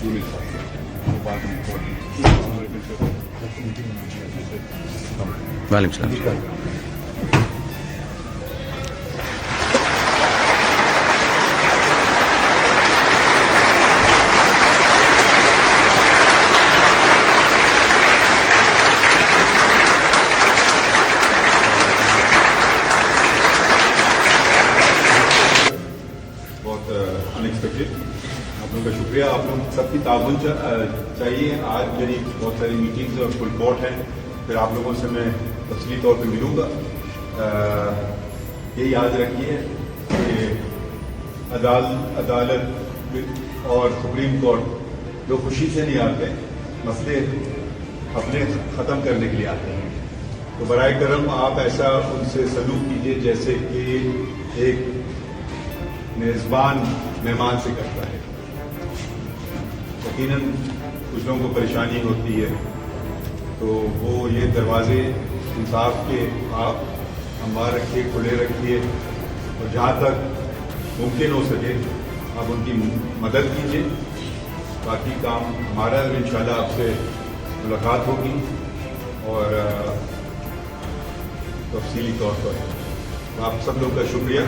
Unit वालेकुम सलाम। बहुत अनएक्सपेक्टेड। आप लोगों का शुक्रिया। आप लोग सबकी ताउन चाहिए। आज मेरी बहुत सारी मीटिंग्स और फुल कोर्ट हैं, फिर आप लोगों से मैं तफसीली तौर पे मिलूंगा। ये याद रखिए कि अदालत और सुप्रीम कोर्ट लोग खुशी से नहीं आते, मसले अपने ख़त्म करने के लिए आते हैं। तो बराए करम आप ऐसा उनसे सलूक कीजिए जैसे कि एक मेज़बान मेहमान से करता है। यकीनन कुछ लोगों को परेशानी होती है, तो वो ये दरवाजे इंसाफ के आप हमवार रखिए, खुले रखिए, और जहाँ तक मुमकिन हो सके आप उनकी मदद कीजिए। बाकी काम हमारा, इंशाल्लाह आपसे मुलाकात होगी और तफसीली तौर पर। आप सब लोग का शुक्रिया।